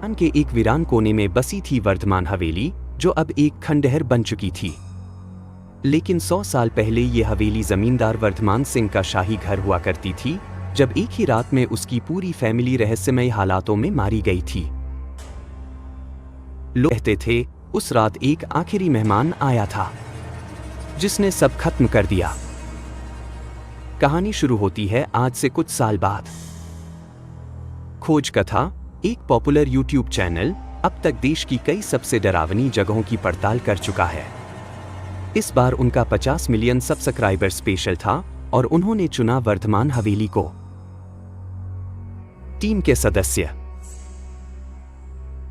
के एक वीरान कोने में बसी थी वर्धमान हवेली, जो अब एक खंडहर बन चुकी थी। लेकिन 100 साल पहले ये हवेली जमींदार वर्धमान सिंह का शाही घर हुआ करती थी, जब एक ही रात में उसकी पूरी फैमिली रहस्यमय हालातों में मारी गई थी। लोग कहते थे उस रात एक आखिरी मेहमान आया था जिसने सब खत्म कर दिया। कहानी शुरू होती है आज से कुछ साल बाद। खोज कथा, एक पॉपुलर यूट्यूब चैनल, अब तक देश की कई सबसे डरावनी जगहों की पड़ताल कर चुका है। इस बार उनका 50 मिलियन सब्सक्राइबर स्पेशल था और उन्होंने चुना वर्धमान हवेली को। टीम के सदस्य: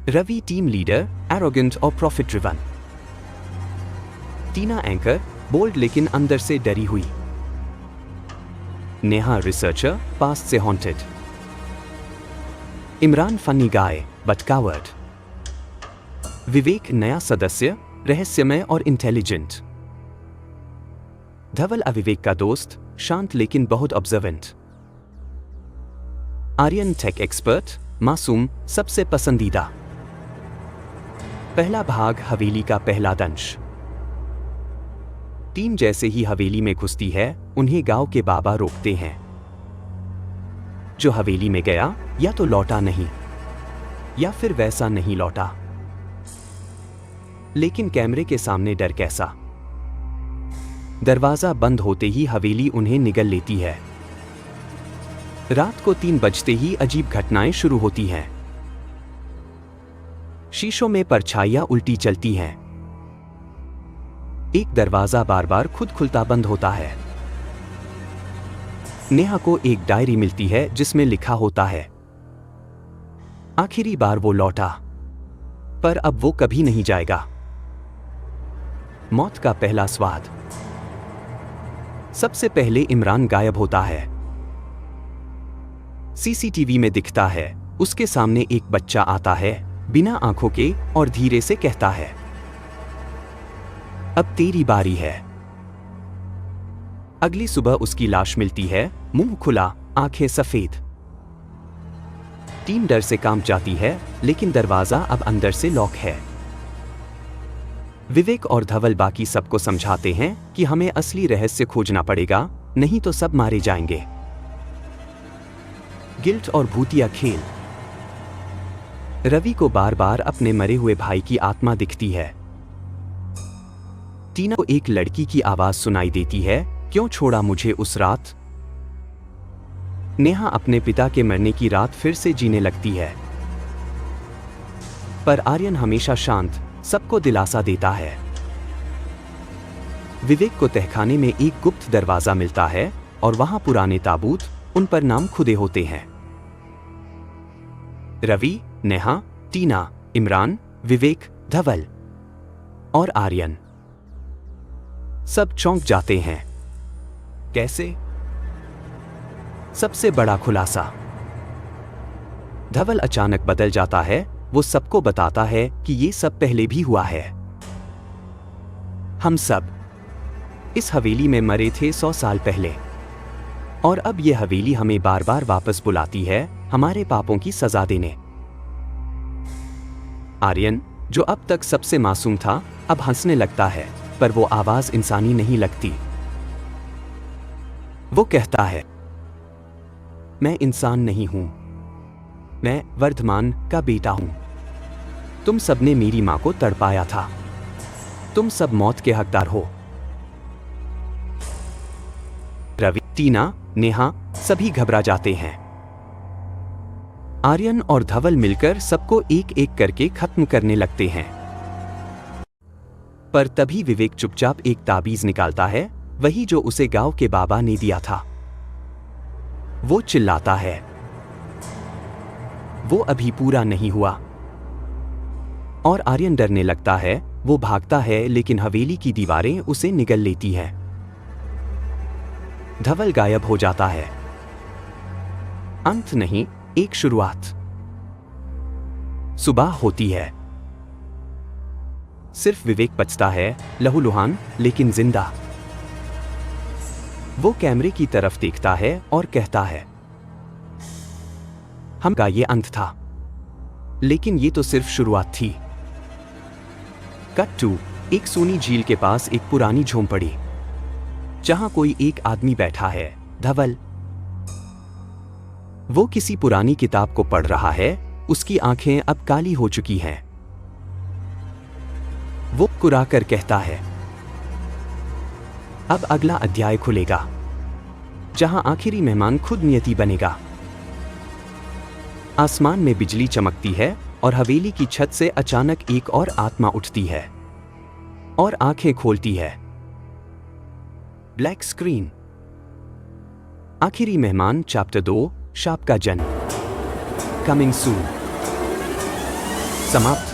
रवि टीम लीडर, एरोगेंट और profit driven. Tina anchor, bold लेकिन अंदर से डरी हुई। नेहा रिसर्चर, पास्ट से haunted. Imran funny guy but coward. Vivek नया सदस्य, रहस्यमय और इंटेलिजेंट। धवल अविवेक का दोस्त, शांत लेकिन बहुत ऑब्जर्वेंट। आर्यन टेक एक्सपर्ट, मासूम, सबसे पसंदीदा। पहला भाग, हवेली का पहला दंश। टीम जैसे ही हवेली में घुसती है, उन्हें गांव के बाबा रोकते हैं। जो हवेली में गया या तो लौटा नहीं, या फिर वैसा नहीं लौटा। लेकिन कैमरे के सामने डर कैसा? दरवाजा बंद होते ही हवेली उन्हें निगल लेती है। रात को 3 बजते ही अजीब घटनाएं शुरू होती हैं। शीशों में परछाइयां उल्टी चलती हैं। एक दरवाजा बार बार खुद खुलता बंद होता है। नेहा को एक डायरी मिलती है जिसमें लिखा होता है, आखिरी बार वो लौटा, पर अब वो कभी नहीं जाएगा। मौत का पहला स्वाद। सबसे पहले इमरान गायब होता है। सीसीटीवी में दिखता है, उसके सामने एक बच्चा आता है, बिना आंखों के, और धीरे से कहता है, अब तेरी बारी है। अगली सुबह उसकी लाश मिलती है, मुंह खुला, आंखें सफेद। टीम डर से कांप जाती है, लेकिन दरवाजा अब अंदर से लॉक है। विवेक और धवल बाकी सबको समझाते हैं कि हमें असली रहस्य खोजना पड़ेगा, नहीं तो सब मारे जाएंगे। गिल्ट और भूतिया खेल। रवि को बार बार अपने मरे हुए भाई की आत्मा दिखती है। टीना को एक लड़की की आवाज सुनाई देती है, क्यों छोड़ा मुझे उस रात? नेहा अपने पिता के मरने की रात फिर से जीने लगती है। पर आर्यन हमेशा शांत, सबको दिलासा देता है। विवेक को तहखाने में एक गुप्त दरवाजा मिलता है और वहां पुराने ताबूत, उन पर नाम खुदे होते हैं। रवि, नेहा, टीना, इमरान, विवेक, धवल और आर्यन सब चौंक जाते हैं। कैसे? सबसे बड़ा खुलासा। धवल अचानक बदल जाता है, वो सबको बताता है कि ये सब पहले भी हुआ है। हम सब इस हवेली में मरे थे 100 साल पहले, और अब ये हवेली हमें बार बार वापस बुलाती है, हमारे पापों की सजा देने। आर्यन, जो अब तक सबसे मासूम था, अब हंसने लगता है, पर वो आवाज इंसानी नहीं लगती। वो कहता है, मैं इंसान नहीं हूं, मैं वर्धमान का बेटा हूं। तुम सबने मेरी मां को तड़पाया था, तुम सब मौत के हकदार हो। रवि, टीना, नेहा सभी घबरा जाते हैं। आर्यन और धवल मिलकर सबको एक एक करके खत्म करने लगते हैं। पर तभी विवेक चुपचाप एक ताबीज निकालता है, वही जो उसे गांव के बाबा ने दिया था। वो चिल्लाता है, वो अभी पूरा नहीं हुआ। और आर्यन डरने लगता है, वो भागता है, लेकिन हवेली की दीवारें उसे निगल लेती हैं। धवल गायब हो जाता है। अंत नहीं, एक शुरुआत। सुबह होती है। सिर्फ विवेक बचता है, लहूलुहान लेकिन जिंदा। वो कैमरे की तरफ देखता है और कहता है, हम का ये अंत था। लेकिन ये तो सिर्फ शुरुआत थी। कट 2, एक सूनी झील के पास एक पुरानी झोंपड़ी, जहां कोई एक आदमी बैठा है, धवल। वो किसी पुरानी किताब को पढ़ रहा है, उसकी आंखें अब काली हो चुकी हैं। वो कुराकर कहता है, अब अगला अध्याय खुलेगा, जहां आखिरी मेहमान खुद नियति बनेगा। आसमान में बिजली चमकती है और हवेली की छत से अचानक एक और आत्मा उठती है और आंखें खोलती है। Black screen. आखिरी मेहमान चैप्टर 2, शाप का जन्म, कमिंग सून। समाप्त।